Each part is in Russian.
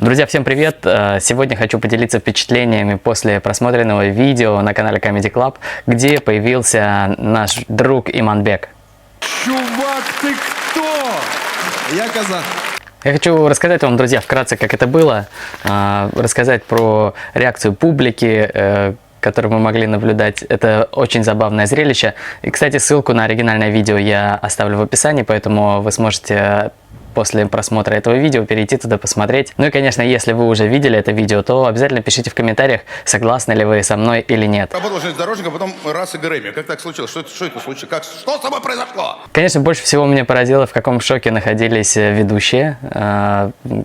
Друзья, всем привет! Сегодня хочу поделиться впечатлениями после просмотренного видео на канале Comedy Club, где появился наш друг Иманбек. Чувак, ты кто? Я казах. Я хочу рассказать вам, друзья, вкратце, как это было, рассказать про реакцию публики, которую мы могли наблюдать. Это очень забавное зрелище. И, кстати, ссылку на оригинальное видео я оставлю в описании, поэтому вы сможете после просмотра этого видео перейти туда посмотреть. Ну и, конечно, если вы уже видели это видео, то обязательно пишите в комментариях, согласны ли вы со мной или нет. Работал железнодорожником, потом раз и Грэмми. Как так случилось? Что это случилось? Что с тобой произошло? Конечно, больше всего меня поразило, в каком шоке находились ведущие,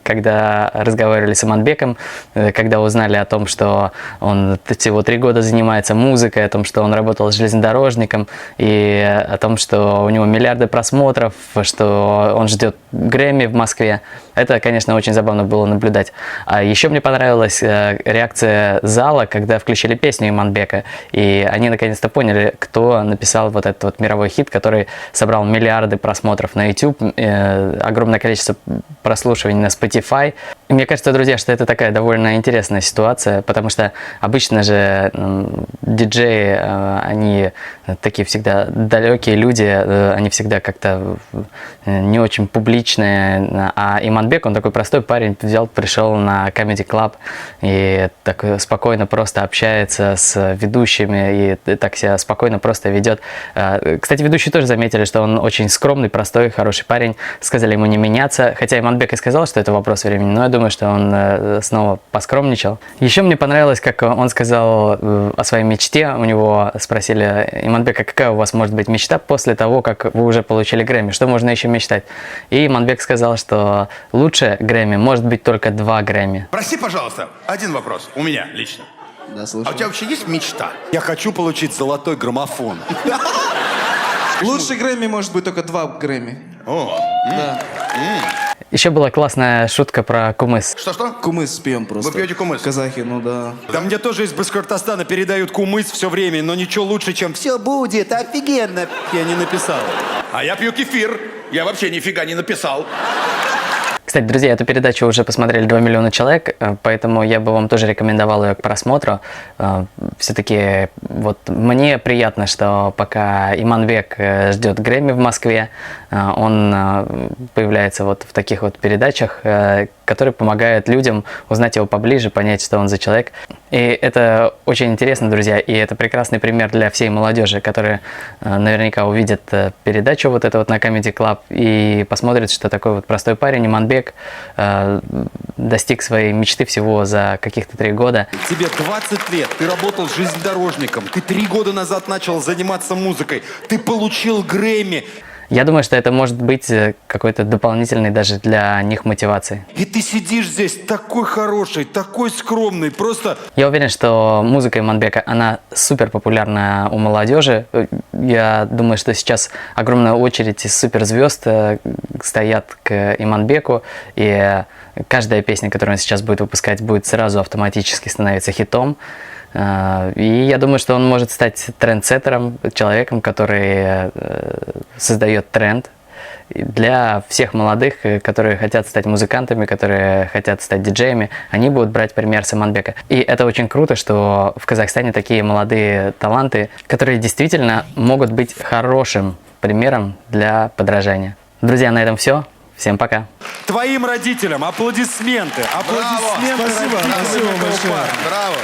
когда разговаривали с Иманбеком, когда узнали о том, что он всего 3 года занимается музыкой, о том, что он работал железнодорожником, и о том, что у него миллиарды просмотров, что он ждет Грэмми в Москве. Это, конечно, очень забавно было наблюдать. А еще мне понравилась реакция зала, когда включили песню Иманбека, и они наконец-то поняли, кто написал вот этот вот мировой хит, который собрал миллиарды просмотров на YouTube, огромное количество прослушиваний на Spotify. И мне кажется, друзья, что это такая довольно интересная ситуация, потому что обычно же диджеи, они такие всегда далекие люди, они всегда как-то не очень публичные, а Иманбек, он такой простой парень, взял, пришел на Comedy Club и так спокойно просто общается с ведущими и так себя спокойно просто ведет. Кстати, ведущие тоже заметили, что он очень скромный, простой, хороший парень, сказали ему не меняться, хотя Иманбек и сказал, что это вопрос времени, но я думаю, что он снова поскромничал. Еще мне понравилось, как он сказал о своей мечте, у него спросили: Иманбек, а какая у вас может быть мечта после того, как вы уже получили Грэмми, что можно еще мечтать? И Иманбек сказал, что лучше Грэмми может быть только 2 Грэмми. Прости, пожалуйста, один вопрос. У меня лично. Да, слушай. А у тебя вообще есть мечта? Я хочу получить золотой граммофон. Лучше Грэмми может быть только 2 Грэмми. О, Да. Еще была классная шутка про кумыс. Что-что? Кумыс пьем просто. Вы пьете кумыс? Казахи, ну да. Да мне тоже из Башкортостана передают кумыс все время, но ничего лучше, чем «все будет офигенно». Я не написал. А я пью кефир. Я вообще нифига не написал. Кстати, друзья, эту передачу уже посмотрели 2 миллиона человек, поэтому я бы вам тоже рекомендовал ее к просмотру. Все-таки вот мне приятно, что пока Иманбек ждет Грэмми в Москве, он появляется вот в таких вот передачах, которые помогают людям узнать его поближе, понять, что он за человек. И это очень интересно, друзья, и это прекрасный пример для всей молодежи, которые наверняка увидят передачу вот эту вот на Comedy Club и посмотрят, что такой вот простой парень Иманбек достиг своей мечты всего за каких-то 3 года. Тебе 20 лет, ты работал железнодорожником, ты 3 года назад начал заниматься музыкой, ты получил Грэмми. Я думаю, что это может быть какой-то дополнительной даже для них мотивацией. И ты сидишь здесь такой хороший, такой скромный, просто... Я уверен, что музыка Иманбека, она супер популярна у молодежи. Я думаю, что сейчас огромная очередь из суперзвезд стоят к Иманбеку, и каждая песня, которую он сейчас будет выпускать, будет сразу автоматически становиться хитом. И я думаю, что он может стать трендсеттером, человеком, который создает тренд для всех молодых, которые хотят стать музыкантами, которые хотят стать диджеями. Они будут брать пример с Иманбека. И это очень круто, что в Казахстане такие молодые таланты, которые действительно могут быть хорошим примером для подражания. Друзья, на этом все. Всем пока. Твоим родителям аплодисменты. Аплодисменты. Спасибо. родителям Спасибо этого большое. парня. Браво.